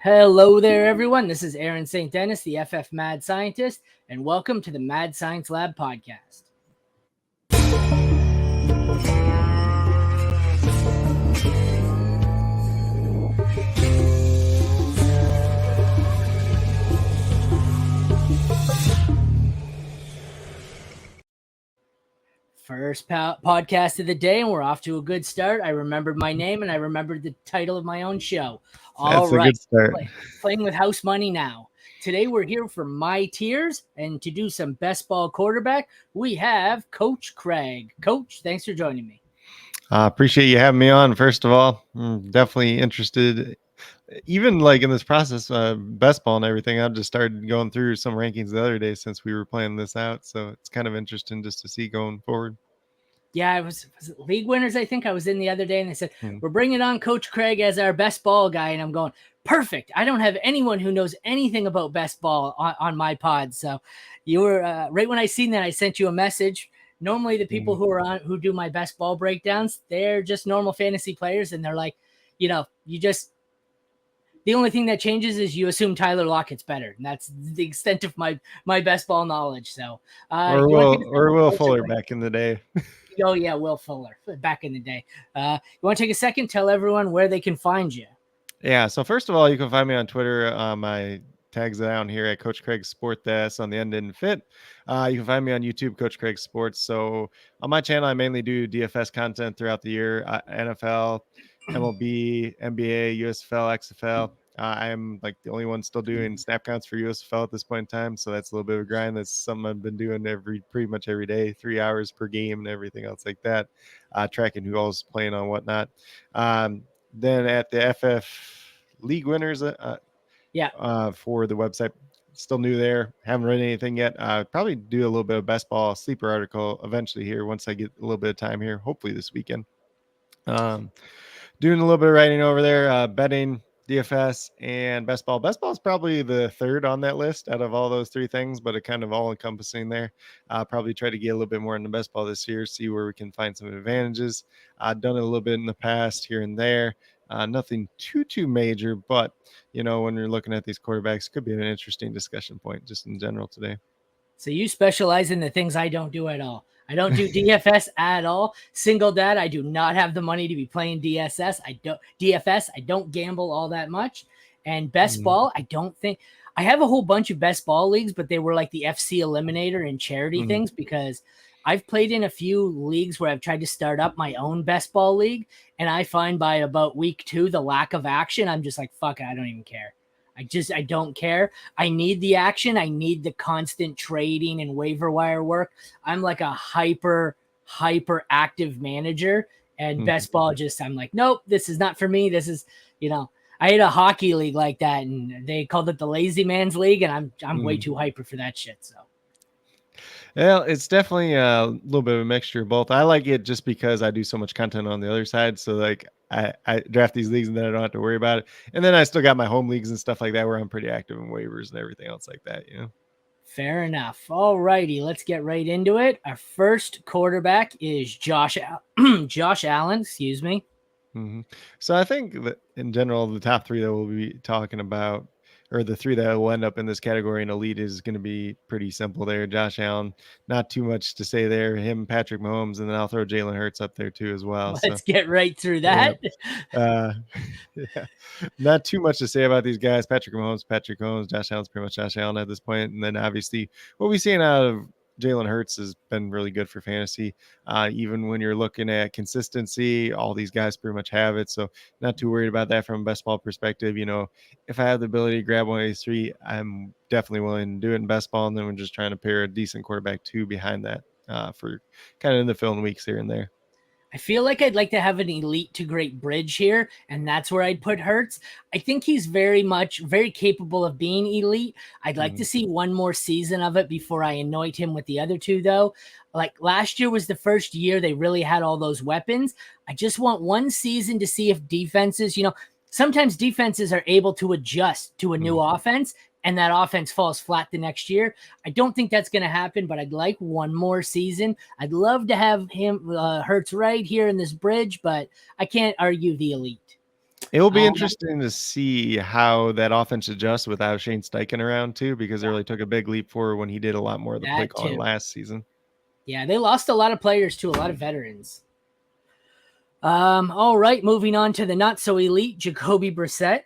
Hello there, everyone. This is Aaron St. Dennis, the FF Mad Scientist, and welcome to the Mad Science Lab podcast. First podcast of the day, and we're off to a good start. I remembered my name, and I remembered the title of my own show. All That's right, a good start. playing with house money now. Today we're here for my tiers, and to do some best ball quarterback, we have Coach Craig. Coach, thanks for joining me. Appreciate you having me on. First of all, I'm definitely interested, even like in this process, best ball and everything. I've just started going through some rankings the other day since we were planning this out. So it's kind of interesting just to see going forward. Yeah, was it League Winners, I think I was in the other day, and they said, Hmm. we're bringing on Coach Craig as our best ball guy. And I'm going, perfect. I don't have anyone who knows anything about best ball on my pod. So you were right when I seen that, I sent you a message. Normally the people who are on, who do my best ball breakdowns, they're just normal fantasy players. And they're like, the only thing that changes is you assume Tyler Lockett's better. And that's the extent of my best ball knowledge. So Or Will Fuller back in the day. Oh, yeah, Will Fuller back in the day. You want to take a second, tell everyone where they can find you? Yeah. So first of all, you can find me on Twitter. My tags down here at Coach Craig Sport This on the End Didn't Fit. You can find me on YouTube, Coach Craig Sports. So on my channel, I mainly do DFS content throughout the year, NFL, MLB, NBA, USFL, XFL. I'm like the only one still doing snap counts for USFL at this point in time. So that's a little bit of a grind. That's something I've been doing pretty much every day, 3 hours per game and everything else like that, tracking who all's playing on whatnot. Then at the FF League Winners, for the website, still new there. Haven't read anything yet. Probably do a little bit of best ball sleeper article eventually here once I get a little bit of time here, hopefully this weekend. Doing a little bit of writing over there, betting, DFS, and best ball. Best ball is probably the third on that list out of all those three things, but it kind of all encompassing there. Probably try to get a little bit more into best ball this year, see where we can find some advantages. I've done it a little bit in the past here and there. Nothing too major, but when you're looking at these quarterbacks, could be an interesting discussion point just in general today. So you specialize in the things I don't do at all. I don't do DFS at all. Single dad, I do not have the money to be playing DFS. I don't gamble all that much. And best ball, I don't think I have a whole bunch of best ball leagues, but they were like the FC Eliminator and charity things, because I've played in a few leagues where I've tried to start up my own best ball league, and I find by about week 2, the lack of action, I'm just like, fuck it, I don't even care. I don't care. I need the action. I need the constant trading and waiver wire work. I'm like a hyper active manager, and best ball I'm like, nope, this is not for me. This is, I had a hockey league like that, and they called it the lazy man's league, and I'm way too hyper for that shit. So. Well, it's definitely a little bit of a mixture of both. I like it just because I do so much content on the other side. So like I draft these leagues and then I don't have to worry about it. And then I still got my home leagues and stuff like that where I'm pretty active in waivers and everything else like that, Fair enough. All righty, let's get right into it. Our first quarterback is Josh Allen. Excuse me. So I think that in general, the top three that we'll be talking about, or the three that will end up in this category in elite, is going to be pretty simple there. Josh Allen, not too much to say there. Him, Patrick Mahomes, and then I'll throw Jalen Hurts up there too as well. Let's get right through that. Yeah. Not too much to say about these guys. Patrick Mahomes, Josh Allen's pretty much Josh Allen at this point. And then obviously what we've seen out of Jalen Hurts has been really good for fantasy. Even when you're looking at consistency, all these guys pretty much have it. So not too worried about that from a best ball perspective. If I have the ability to grab one of these three, I'm definitely willing to do it in best ball. And then we're just trying to pair a decent quarterback too behind that for kind of in the fill in weeks here and there. I feel like I'd like to have an elite to great bridge here, and that's where I'd put Hurts. I think he's very capable of being elite. I'd like to see one more season of it before I anoint him with the other two, though. Like last year was the first year they really had all those weapons. I just want one season to see if defenses, sometimes defenses are able to adjust to a new offense, and that offense falls flat the next year. I don't think that's going to happen, but I'd like one more season. I'd love to have him Hurts right here in this bridge, but I can't argue the elite. It will be Uh, interesting to see how that offense adjusts without Shane Steichen around too, because they yeah, really took a big leap forward when he did a lot more of the play that calling too. last season. Yeah, they lost a lot of players too, a lot of veterans. All right, moving on to the not so elite Jacoby Brissett.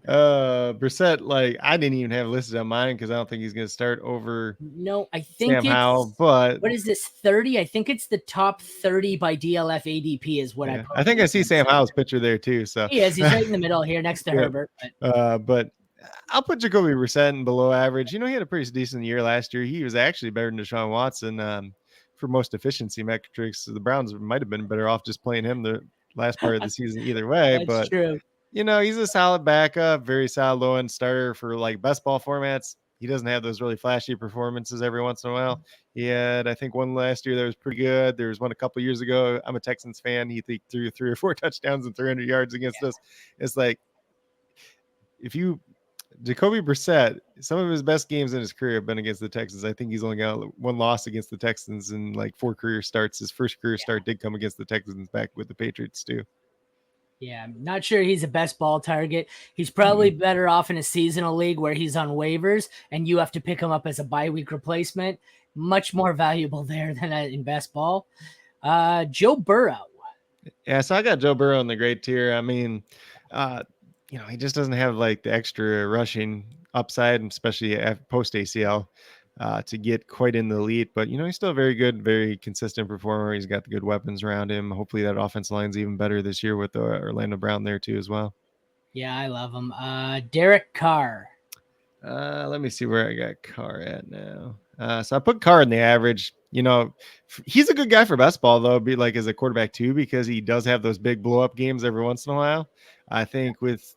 Brissett, like I didn't even have listed on mine because I don't think he's going to start over No, I think Sam Howell. it's But what is this 30? I think it's the top 30 by DLF ADP is what I yeah, I think I posted. see Sam Howell's picture there too. So He is. He's right in the middle here next to yeah, Herbert. But but I'll put Jacoby Brissett in below average. He had a pretty decent year last year. He was actually better than Deshaun Watson for most efficiency metrics. The Browns might have been better off just playing him the last part of the season either way. that's But true. he's a solid backup, very solid low end starter for like best ball formats. He doesn't have those really flashy performances every once in a while. He had, I think, one last year that was pretty good. There was one a couple years ago. I'm a Texans fan. He threw 3 or 4 touchdowns and 300 yards against us. It's like if you Jacoby Brissett, some of his best games in his career have been against the Texans. I think he's only got one loss against the Texans in like 4 career starts. His first career start did come against the Texans back with the Patriots too. Yeah, I'm not sure he's a best ball target. He's probably better off in a seasonal league where he's on waivers and you have to pick him up as a bye week replacement. Much more valuable there than in best ball. Joe Burrow. Yeah, so I got Joe Burrow in the great tier. I mean, he just doesn't have like the extra rushing upside, especially post ACL, to get quite in the elite. But he's still a very good, very consistent performer. He's got the good weapons around him. Hopefully, that offensive line's even better this year with Orlando Brown there too as well. Yeah, I love him. Derek Carr. Let me see where I got Carr at now. So I put Carr in the average. He's a good guy for best ball though, be like as a quarterback too, because he does have those big blow up games every once in a while. I think with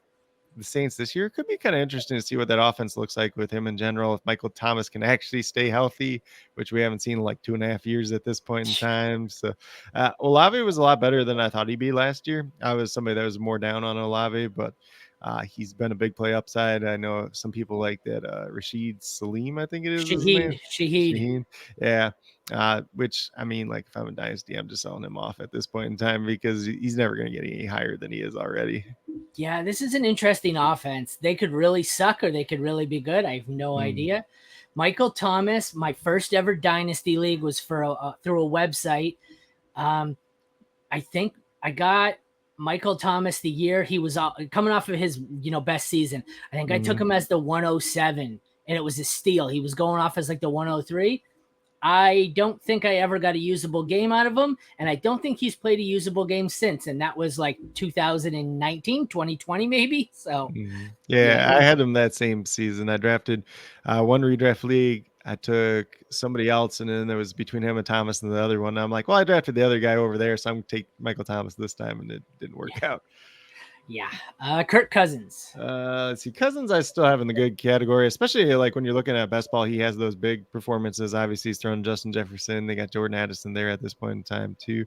the Saints this year, it could be kind of interesting to see what that offense looks like with him in general. If Michael Thomas can actually stay healthy, which we haven't seen in like 2.5 years at this point in time. So Olave was a lot better than I thought he'd be last year. I was somebody that was more down on Olave, but he's been a big play upside. I know some people like that. Rashid Salim, I think it is his name. Shahid. Shaheen. Yeah. Which I mean, like if I'm a dynasty, I'm just selling him off at this point in time because he's never going to get any higher than he is already. Yeah, this is an interesting offense. They could really suck or they could really be good. I have no idea. Michael Thomas, my first ever dynasty league was for through a website. I think I got Michael Thomas the year he was coming off of his best season. I think I took him as the 107 and it was a steal. He was going off as like the 103. I don't think I ever got a usable game out of him, and I don't think he's played a usable game since, and that was like 2019, 2020 maybe. So yeah, I had him that same season. I drafted one redraft league. I took somebody else, and then there was between him and Thomas and the other one. I'm like, well, I drafted the other guy over there, so I'm going to take Michael Thomas this time, and it didn't work out. Yeah. Kirk Cousins. Let's see. Cousins, I still have in the good category, especially like when you're looking at best ball. He has those big performances. Obviously, he's thrown Justin Jefferson. They got Jordan Addison there at this point in time, too.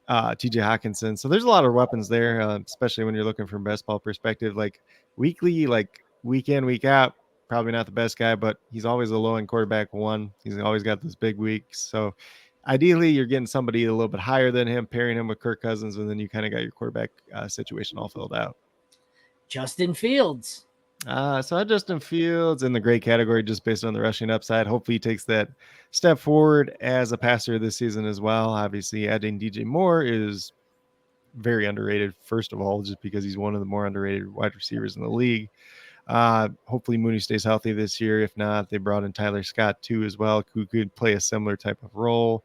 TJ Hawkinson. So there's a lot of weapons there, especially when you're looking from best ball perspective. Like weekly, like week in, week out, probably not the best guy, but he's always a low end quarterback one. He's always got those big weeks. So ideally, you're getting somebody a little bit higher than him, pairing him with Kirk Cousins, and then you kind of got your quarterback situation all filled out. Justin Fields. So I had Justin Fields in the great category just based on the rushing upside. Hopefully he takes that step forward as a passer this season as well. Obviously, adding DJ Moore is very underrated, first of all, just because he's one of the more underrated wide receivers in the league. Hopefully Mooney stays healthy this year. If not, they brought in Tyler Scott too as well, who could play a similar type of role.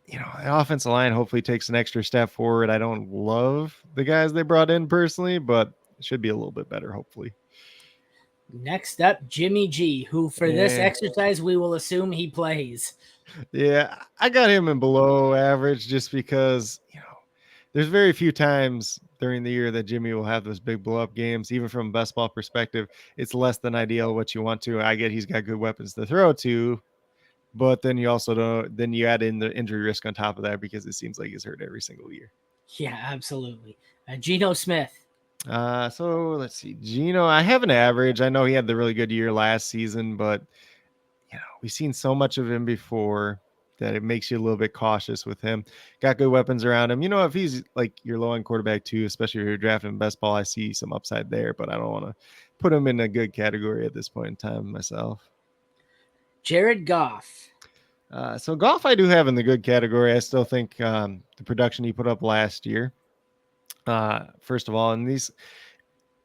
The offensive line hopefully takes an extra step forward. I don't love the guys they brought in personally, but it should be a little bit better, hopefully. Next up, Jimmy G, who for this exercise, we will assume he plays. Yeah, I got him in below average just because, there's very few times during the year that Jimmy will have those big blow up games. Even from a best ball perspective, it's less than ideal what you want to. I get he's got good weapons to throw to, but then you also don't, then you add in the injury risk on top of that because it seems like he's hurt every single year. Yeah, absolutely. Geno Smith. So let's see. Geno, I have an average. I know he had the really good year last season, but we've seen so much of him before that it makes you a little bit cautious with him. Got good weapons around him. If he's like your low end quarterback too, especially if you're drafting best ball, I see some upside there, but I don't want to put him in a good category at this point in time myself. Jared Goff. So Goff, I do have in the good category. I still think the production he put up last year, first of all, and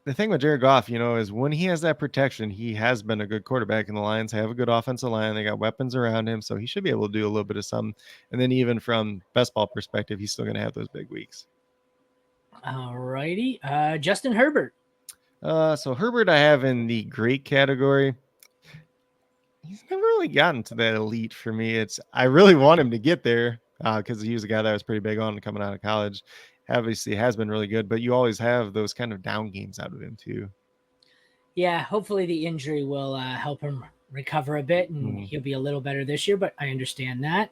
the thing with Jared Goff, is when he has that protection, he has been a good quarterback, and the Lions have a good offensive line. They got weapons around him, so he should be able to do a little bit of something. And then even from best ball perspective, he's still going to have those big weeks. All righty. Justin Herbert. So Herbert, I have in the great category. He's never really gotten to that elite for me. I really want him to get there because he was a guy that I was pretty big on coming out of college. Obviously has been really good, but you always have those kind of down games out of him too. Yeah, hopefully the injury will help him recover a bit and he'll be a little better this year, but I understand that.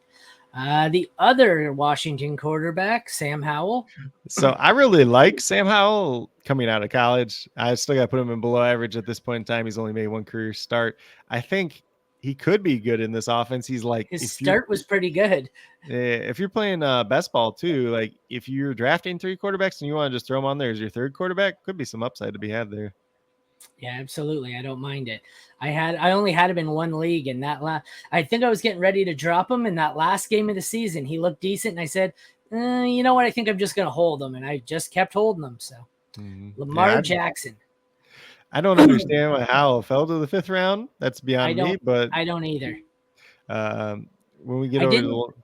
The other Washington quarterback, Sam Howell. So I really like Sam Howell coming out of college. I still got to put him in below average at this point in time. He's only made one career start. I think he could be good in this offense. He's like his start was pretty good. If you're playing best ball too, like if you're drafting 3 quarterbacks and you want to just throw him on there as your third quarterback, could be some upside to be had there. Yeah, absolutely. I don't mind it. I only had him in one league, and I think I was getting ready to drop him in that last game of the season. He looked decent, and I said, you know what? I think I'm just going to hold him, and I just kept holding him. So Lamar Jackson. I don't understand why Howell fell to the 5th round. That's beyond me, but I don't either. When we get over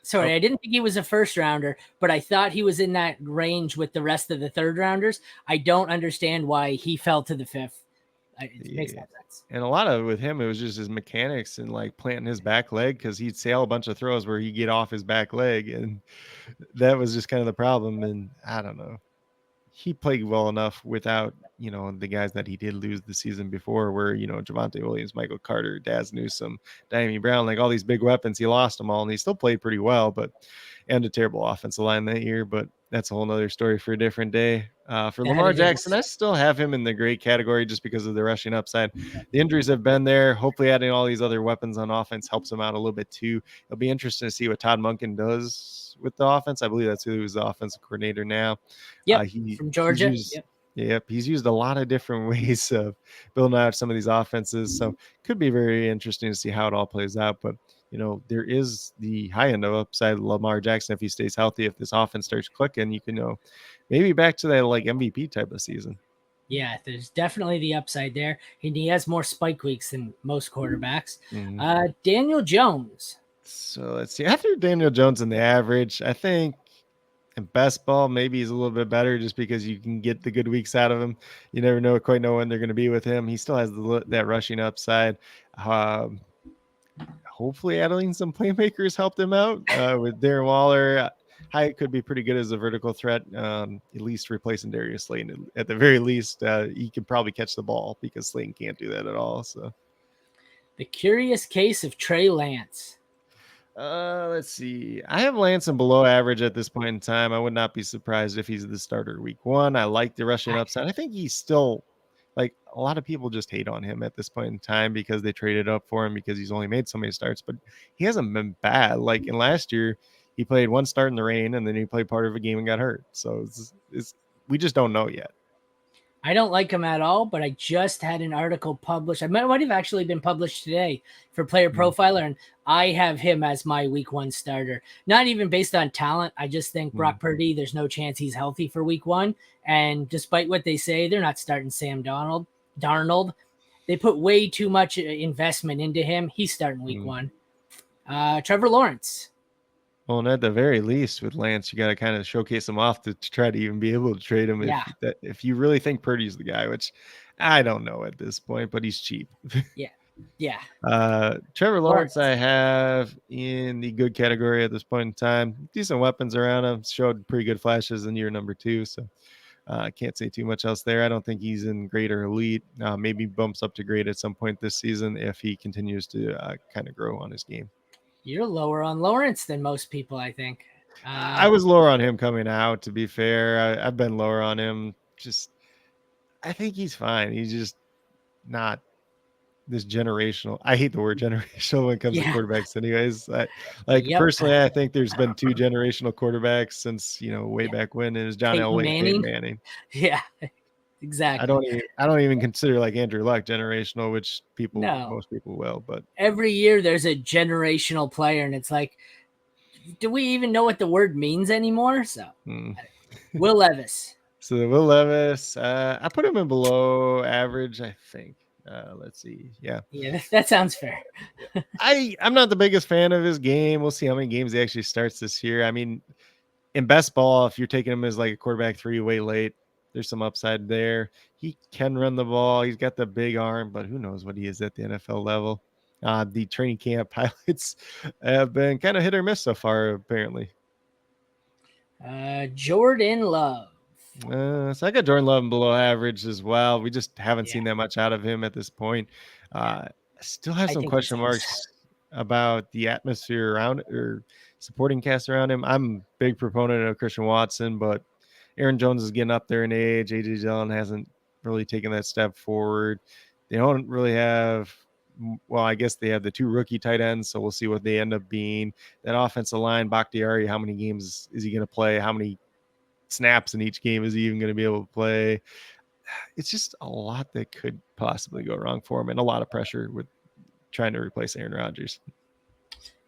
Sorry, I didn't think he was a first rounder, but I thought he was in that range with the rest of the third rounders. I don't understand why he fell to the 5th. It makes no sense. And a lot of it with him, it was just his mechanics and like planting his back leg because he'd sail a bunch of throws where he'd get off his back leg. And that was just kind of the problem. And I don't know. He played well enough without, the guys that he did lose the season before where, Javonte Williams, Michael Carter, Daz Newsome, Diami Brown, like all these big weapons, he lost them all and he still played pretty well, and a terrible offensive line that year. But that's a whole nother story for a different day. For Lamar Jackson, I still have him in the great category just because of the rushing upside. The injuries have been there. Hopefully adding all these other weapons on offense helps him out a little bit too. It'll be interesting to see what Todd Monken does with the offense. I believe that's who's the offensive coordinator now. Yeah, from Georgia. He's used a lot of different ways of building out some of these offenses. So could be very interesting to see how it all plays out. But, there is the high end of upside Lamar Jackson if he stays healthy. If this offense starts clicking, you can maybe back to that like MVP type of season. Yeah, there's definitely the upside there. And he has more spike weeks than most quarterbacks. Daniel Jones. So let's see. After Daniel Jones in the average, I think in best ball, maybe he's a little bit better just because you can get the good weeks out of him. You never quite know when they're going to be with him. He still has that rushing upside. Hopefully adding some playmakers helped him out with Darren Waller. Hyatt could be pretty good as a vertical threat, at least replacing Darius Slayton. At the very least, he could probably catch the ball because Slayton can't do that at all. So, the curious case of Trey Lance. Let's see. I have Lance in below average at this point in time. I would not be surprised if he's the starter week 1. I like the rushing upside. I think he's still like a lot of people just hate on him at this point in time because they traded up for him because he's only made so many starts, but he hasn't been bad. Like in last year, he played one start in the rain and then he played part of a game and got hurt. So we just don't know yet. I don't like him at all, but I just had an article published. It might have actually been published today for Player Profiler, and I have him as my week 1 starter. Not even based on talent. I just think Brock Purdy, there's no chance he's healthy for week 1. And despite what they say, they're not starting Sam Darnold. They put way too much investment into him. He's starting week 1. Trevor Lawrence. Well, and at the very least with Lance, you got to kind of showcase him off to try to even be able to trade him. Yeah. If you really think Purdy's the guy, which I don't know at this point, but he's cheap. Yeah. Trevor Lawrence, I have in the good category at this point in time. Decent weapons around him. Showed pretty good flashes in year number 2. So I can't say too much else there. I don't think he's in great or elite. Maybe bumps up to great at some point this season if he continues to kind of grow on his game. You're lower on Lawrence than most people, I think. I was lower on him coming out, to be fair. I've been lower on him. I think he's fine. He's just not this generational. I hate the word generational when it comes to Yeah. quarterbacks. Anyways, like Yep. personally, I think there's been two generational quarterbacks since way Yeah. back when. It was John Peyton Elway and Peyton Manning. Manning. Yeah. I Exactly. don't even I don't even consider like Andrew Luck generational, which No. most people will, but Every year there's a generational player, and it's like, do we even know what the word means anymore? So, hmm. Will Levis. So Will Levis, I put him in below average, I think. Let's see. Yeah. Yeah, that sounds fair. I'm not the biggest fan of his game. We'll see how many games he actually starts this year. I mean, in best ball, if you're taking him as like a quarterback 3 way late, there's some upside there. He can run the ball. He's got the big arm, but who knows what he is at the NFL level. The training camp pilots have been kind of hit or miss so far, apparently. Jordan Love. So I got Jordan Love below average as well. We just haven't Yeah. seen that much out of him at this point. I still have I some think he's question marks about the atmosphere around or supporting cast around him. I'm a big proponent of Christian Watson, but Aaron Jones is getting up there in age. AJ Dillon hasn't really taken that step forward. They don't really have. Well, I guess they have the 2 rookie tight ends, so we'll see what they end up being. That offensive line, Bakhtiari, how many games is he going to play? How many snaps in each game is he even going to be able to play? It's just a lot that could possibly go wrong for him, and a lot of pressure with trying to replace Aaron Rodgers.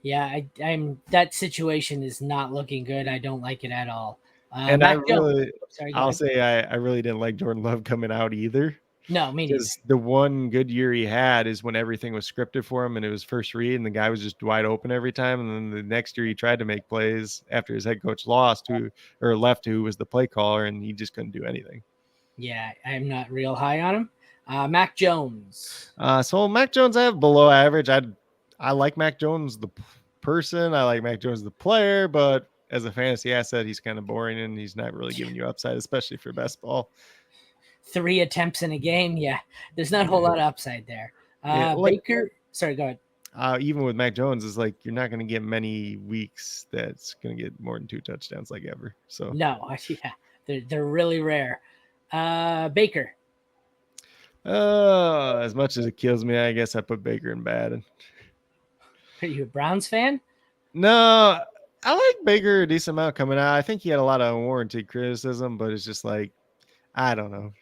Yeah, I'm that situation is not looking good. I don't like it at all. And Mac Jones. I'll say I really didn't like Jordan Love coming out either. No, me neither. Because the one good year he had is when everything was scripted for him and it was first read and the guy was just wide open every time. And then the next year he tried to make plays after his head coach left, who was the play caller, and he just couldn't do anything. Yeah, I'm not real high on him. Mac Jones. So Mac Jones, I have below average. I like Mac Jones the person. I like Mac Jones the player, but as a fantasy asset, he's kind of boring and he's not really giving you upside, especially for best ball. 3 attempts in a game. Yeah, there's not a whole lot of upside there. Baker. Sorry, go ahead. Even with Mac Jones, is like you're not going to get many weeks that's going to get more than 2 touchdowns like ever. So no, yeah, they're really rare. Baker. As much as it kills me, I guess I put Baker in bad. Are you a Browns fan? No, I like Baker a decent amount coming out. I think he had a lot of unwarranted criticism, but it's just like, I don't know.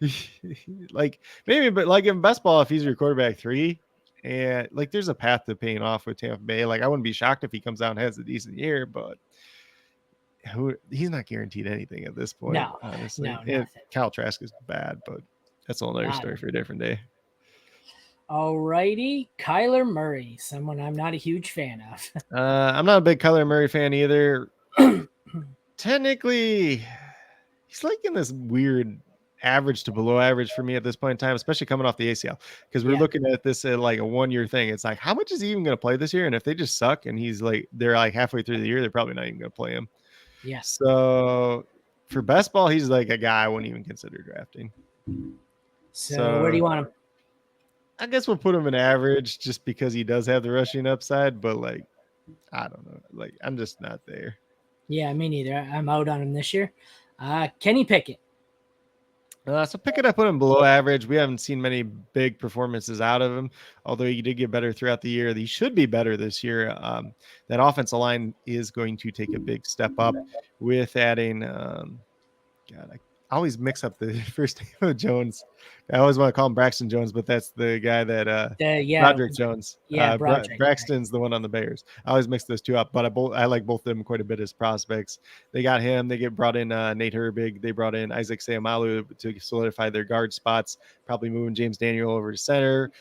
Like maybe, but like in best ball, if he's your quarterback 3, and like there's a path to paying off with Tampa Bay. Like I wouldn't be shocked if he comes out and has a decent year, but he's not guaranteed anything at this point. No, honestly. no, Kyle Trask is bad, but that's another story for a different day. Alrighty, Kyler Murray, someone I'm not a huge fan of. I'm not a big Kyler Murray fan either. Technically, he's like in this weird average to below average for me at this point in time, especially coming off the ACL, because we're looking at this at like a 1-year thing. It's like, how much is he even going to play this year? And if they just suck and they're like halfway through the year, they're probably not even going to play him. Yeah. So for best ball, he's like a guy I wouldn't even consider drafting. So where do you want him? I guess we'll put him in average just because he does have the rushing upside, but like, I don't know. Like, I'm just not there. Yeah, me neither. I'm out on him this year. Kenny Pickett. So Pickett, I put him below average. We haven't seen many big performances out of him, although he did get better throughout the year. He should be better this year. That offensive line is going to take a big step up with adding. I always mix up the first name of Jones. I always want to call him Braxton Jones, but that's the guy that Broderick Jones. Yeah, Braxton's the one on the Bears. I always mix those two up, but I like both of them quite a bit as prospects. They got him. They brought in Nate Herbig. They brought in Isaac Seumalo to solidify their guard spots, probably moving James Daniel over to center.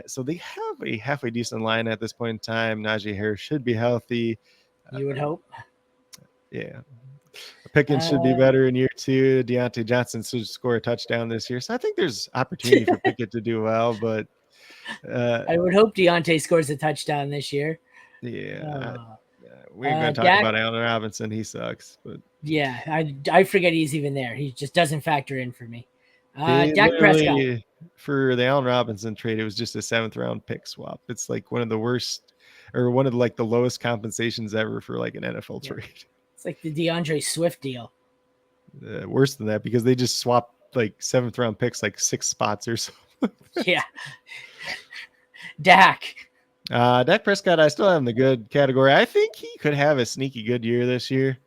So they have a halfway decent line at this point in time. Najee Harris should be healthy. You would hope. Yeah. Pickens should be better in year 2. Deontay Johnson should score a touchdown this year. So I think there's opportunity for Pickett to do well, but I would hope Deontay scores a touchdown this year. Yeah. We ain't going to talk about Allen Robinson. He sucks. But yeah, I forget he's even there. He just doesn't factor in for me. Dak Prescott. For the Allen Robinson trade, it was just a 7th round pick swap. It's like one of the worst, or one of like the lowest compensations ever for like an NFL trade. It's like the DeAndre Swift deal. Worse than that, because they just swapped like 7th round picks like 6 spots or so. Yeah. Dak. Dak Prescott, I still have in the good category. I think he could have a sneaky good year this year.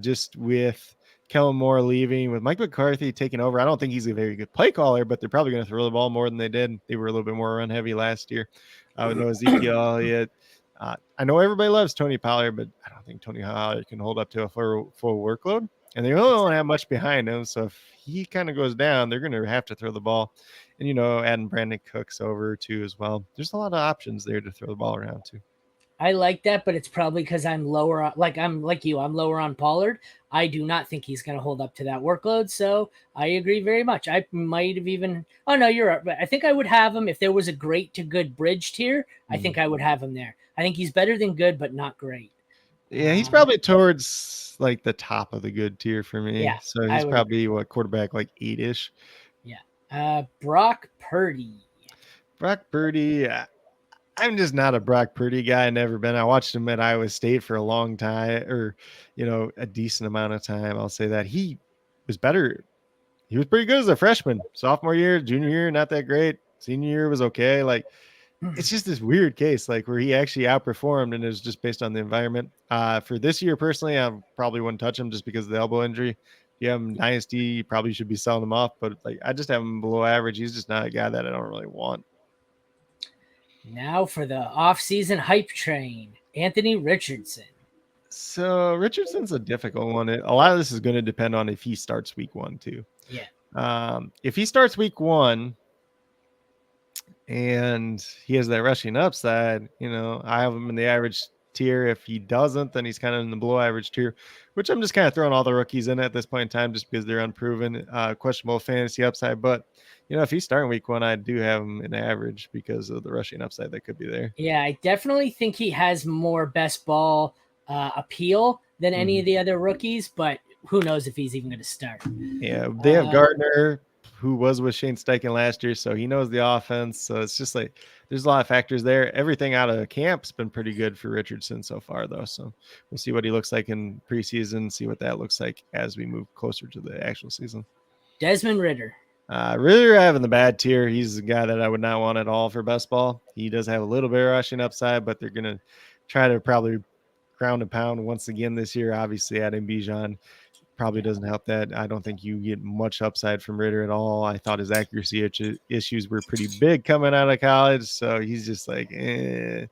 Just with Kellen Moore leaving, with Mike McCarthy taking over. I don't think he's a very good play caller, but they're probably going to throw the ball more than they did. They were a little bit more run heavy last year. With no Ezekiel Elliott. I know everybody loves Tony Pollard, but I don't think Tony Pollard can hold up to a full workload. And they really don't have much behind him. So if he kind of goes down, they're going to have to throw the ball. And, adding Brandon Cooks over too as well. There's a lot of options there to throw the ball around too. I like that, but it's probably because I'm lower. I'm like you. I'm lower on Pollard. I do not think he's going to hold up to that workload. So I agree very much. I might have even. Oh no, you're right. I think I would have him if there was a great to good bridge tier. I think I would have him there. I think he's better than good, but not great. Yeah, he's probably towards like the top of the good tier for me. Yeah, So he's probably quarterback like 8-ish. Yeah. Brock Purdy. Brock Purdy. I'm just not a Brock Purdy guy. Never been. I watched him at Iowa State for a long time, or a decent amount of time. I'll say that he was better. He was pretty good as a freshman. Sophomore year, junior year, not that great. Senior year was okay. Like, it's just this weird case, like where he actually outperformed, and it was just based on the environment. For this year, personally, I probably wouldn't touch him just because of the elbow injury. If you have him dynasty, you probably should be selling him off. But like, I just have him below average. He's just not a guy that I don't really want. Now for the off-season hype train, Anthony Richardson. So Richardson's a difficult one. A lot of this is going to depend on if he starts week 1 too. Yeah. If he starts week 1 and he has that rushing upside, I have him in the average tier. If he doesn't, then he's kind of in the below average tier, which I'm just kind of throwing all the rookies in at this point in time just because they're unproven, questionable fantasy upside. But if he's starting week 1, I do have him in average because of the rushing upside that could be there. Yeah, I definitely think he has more best ball appeal than any of the other rookies, but who knows if he's even going to start. Yeah, they have Gardner, who was with Shane Steichen last year, so he knows the offense. So it's just like there's a lot of factors there. Everything out of camp's been pretty good for Richardson so far, though. So we'll see what he looks like in preseason, see what that looks like as we move closer to the actual season. Desmond Ridder. Ridder I have in the bad tier. He's a guy that I would not want at all for best ball. He does have a little bit of rushing upside, but they're going to try to probably ground and pound once again this year. Obviously, adding Bijan probably doesn't help that. I don't think you get much upside from Ridder at all. I thought his accuracy issues were pretty big coming out of college. So he's just like, yeah,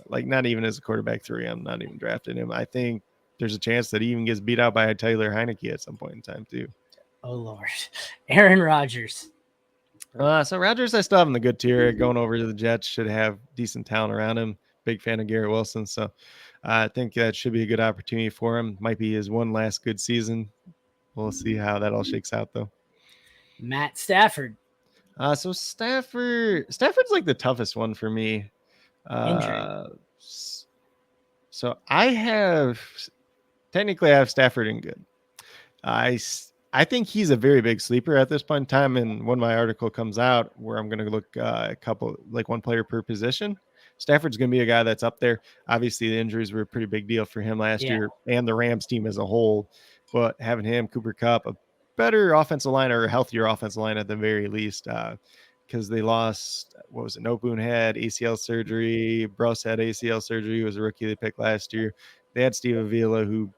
like not even as a quarterback 3, I'm not even drafting him. I think there's a chance that he even gets beat out by Taylor Heineke at some point in time too. Oh, Lord. Aaron Rodgers. So Rodgers, I still have in the good tier. Going over to the Jets, should have decent talent around him. Big fan of Garrett Wilson. So I think that should be a good opportunity for him. Might be his one last good season. We'll see how that all shakes out, though. Matt Stafford. So Stafford's like the toughest one for me. So I have Stafford in good. I think he's a very big sleeper at this point in time. And when my article comes out, where I'm going to look a couple, like one player per position, Stafford's going to be a guy that's up there. Obviously, the injuries were a pretty big deal for him last year and the Rams team as a whole. But having him, Cooper Kupp, a better offensive line or a healthier offensive line at the very least, because they lost, Noteboom had ACL surgery. Bruss had ACL surgery. He was a rookie they picked last year. They had Steve Avila, who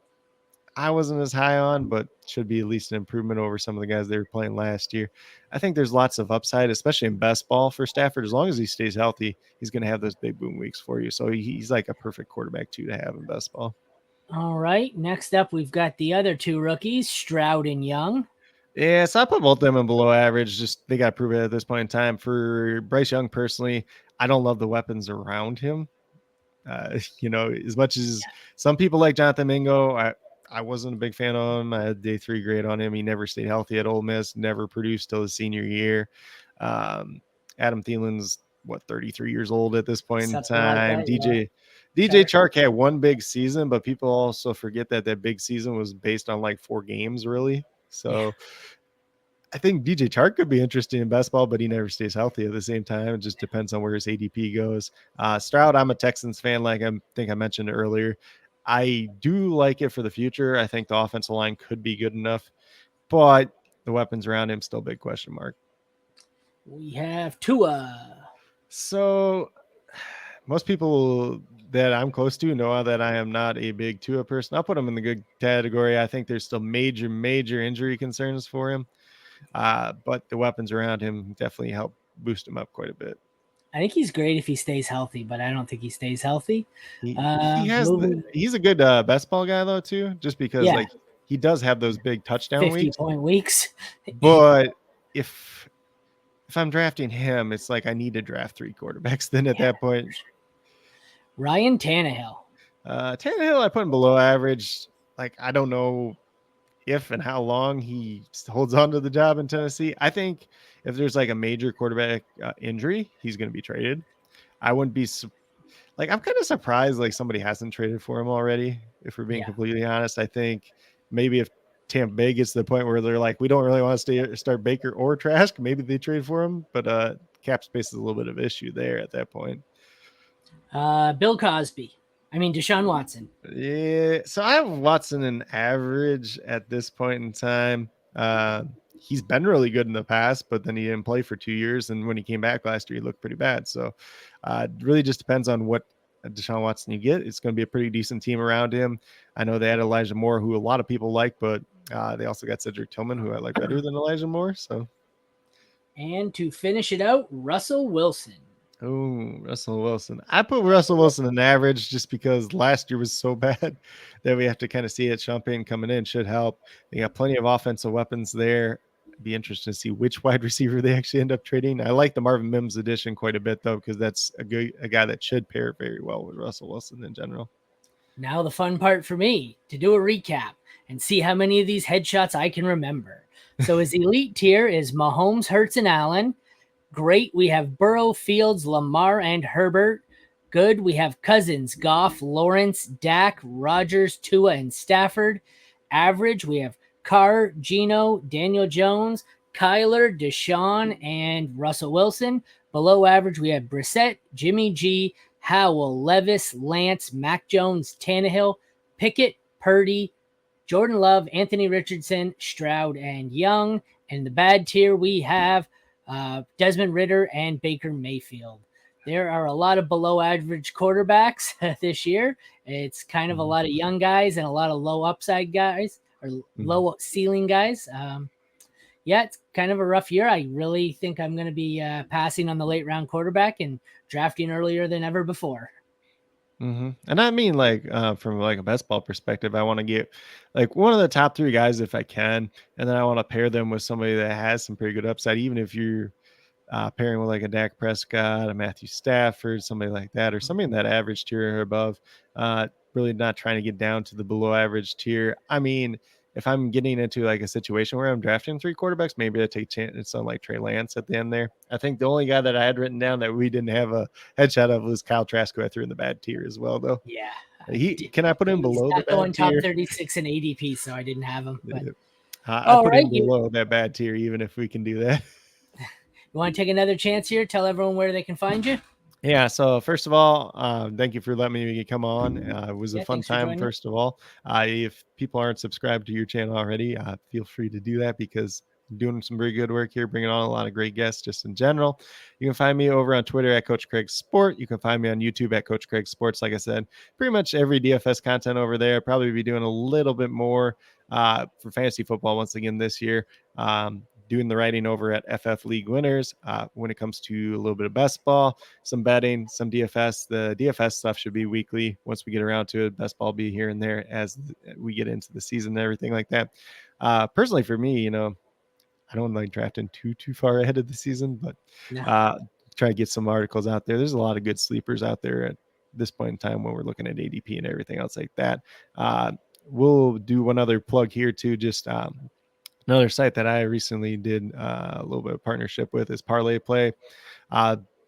I wasn't as high on, but should be at least an improvement over some of the guys they were playing last year. I think there's lots of upside, especially in best ball for Stafford. As long as he stays healthy, he's going to have those big boom weeks for you. So he's like a perfect quarterback too to have in best ball. All right. Next up, we've got the other 2 rookies, Stroud and Young. Yeah, so I put both of them in below average. Just they got to prove it at this point in time. For Bryce Young personally, I don't love the weapons around him. As much as some people like Jonathan Mingo, I wasn't a big fan of him. I had day 3 grade on him. He never stayed healthy at Ole Miss, never produced till his senior year. Adam Thielen's 33 years old at this point in time. Like DJ Chark had one big season, but people also forget that big season was based on like 4 games really. So I think DJ Chark could be interesting in best ball, but he never stays healthy at the same time. It just depends on where his ADP goes. Stroud, I'm a Texans fan, like I think I mentioned earlier. I do like it for the future. I think the offensive line could be good enough, but the weapons around him still big question mark. We have Tua. So most people that I'm close to know that I am not a big Tua person. I'll put him in the good category. I think there's still major injury concerns for him. But the weapons around him definitely help boost him up quite a bit. I think he's great if he stays healthy, but I don't think he stays healthy. Moving, Moving, he's a good best ball guy though too, just because yeah, like he does have those big touchdown 50 weeks. point weeks. But if I'm drafting him, it's like I need to draft 3 quarterbacks. Then at Yeah. that point, Ryan Tannehill. Tannehill, I put him below average. Like I don't know if and how long he holds on to the job in Tennessee. I think if there's like a major quarterback injury, he's going to be traded. I wouldn't be like I'm kind of surprised like somebody hasn't traded for him already. If we're being Yeah. completely honest, I think maybe if Tampa Bay gets to the point where they're like, we don't really want to start Baker or Trask, maybe they trade for him. But cap space is a little bit of issue there at that point. Bill Cosby. I mean, Deshaun Watson. Yeah, so I have Watson in average at this point in time. He's been really good in the past, but then he didn't play for 2 years, and when he came back last year, he looked pretty bad. So, it really just depends on what Deshaun Watson you get. It's going to be a pretty decent team around him. I know they had Elijah Moore, who a lot of people like, but they also got Cedric Tillman, who I like better than Elijah Moore. So, And to finish it out, Russell Wilson. oh, Russell Wilson. I put Russell Wilson in average just because last year was so bad that we have to kind of see it. Sean Payton coming in should help. They got plenty of offensive weapons there. Be interesting to see which wide receiver they actually end up trading. I like the Marvin Mims addition quite a bit though, because that's a guy that should pair very well with Russell Wilson in general. Now the fun part for me to do a recap and see how many of these headshots I can remember. So his elite tier is Mahomes, Hurts, and Allen. Great, we have Burrow, Fields, Lamar, and Herbert. Good, we have Cousins, Goff, Lawrence, Dak, Rodgers, Tua, and Stafford. Average, we have Carr, Geno, Daniel Jones, Kyler, Deshaun, and Russell Wilson. Below average, we have Brissett, Jimmy G, Howell, Levis, Lance, Mac Jones, Tannehill, Pickett, Purdy, Jordan Love, Anthony Richardson, Stroud, and Young. And the bad tier, we have Desmond Ridder and Baker Mayfield. There are a lot of below average quarterbacks this year. It's kind of a lot of young guys and a lot of low upside guys or low ceiling guys. Yeah, it's kind of a rough year. I really think I'm going to be passing on the late round quarterback and drafting earlier than ever before. And I mean, like, from like a best ball perspective, I want to get like one of the top 3 guys if I can, and then I want to pair them with somebody that has some pretty good upside, even if you're pairing with like a Dak Prescott, a Matthew Stafford, somebody like that, or somebody in that average tier or above. Really not trying to get down to the below average tier. I mean, if I'm getting into like a situation where I'm drafting 3 quarterbacks, maybe I take chance on like Trey Lance at the end there. I think the only guy that I had written down that we didn't have a headshot of was Kyle Trask, who I threw in the bad tier as well, though. Yeah. Can I put him below the bad going top tier? 36 in ADP, so I didn't have him. But I put him below that bad tier, even if we can do that. You want to take another chance here? Tell everyone where they can find you. Yeah. So first of all, thank you for letting me come on. It was a fun time. First of all, if people aren't subscribed to your channel already, feel free to do that because I'm doing some very good work here, bringing on a lot of great guests just in general. You can find me over on Twitter at Coach Craig Sport. You can find me on YouTube at Coach Craig Sports. Like I said, pretty much every DFS content over there. Probably be doing a little bit more for fantasy football once again this year. Doing the writing over at FF League Winners when it comes to a little bit of best ball, some betting, some DFS. The DFS stuff should be weekly once we get around to it. Best ball be here and there as we get into the season and everything like that. Personally, for me, I don't like drafting too far ahead of the season, but try to get some articles out there. There's a lot of good sleepers out there at this point in time when we're looking at ADP and everything else like that. We'll do one other plug here too, just another site that I recently did a little bit of partnership with is Parlay Play.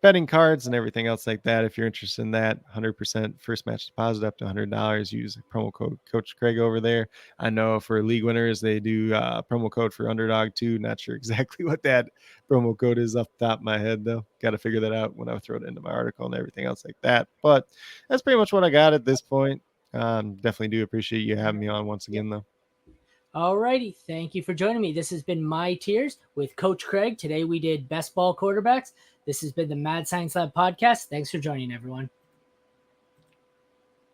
Betting cards and everything else like that. If you're interested in that, 100% first match deposit up to $100. Use promo code Coach Craig over there. I know for league winners, they do promo code for underdog too. Not sure exactly what that promo code is off the top of my head, though. Got to figure that out when I throw it into my article and everything else like that. But that's pretty much what I got at this point. Definitely do appreciate you having me on once again, though. Alrighty, thank you for joining me. This has been My Tiers with Coach Craig. Today we did best ball quarterbacks. This has been the Mad Science Lab podcast. Thanks for joining, everyone.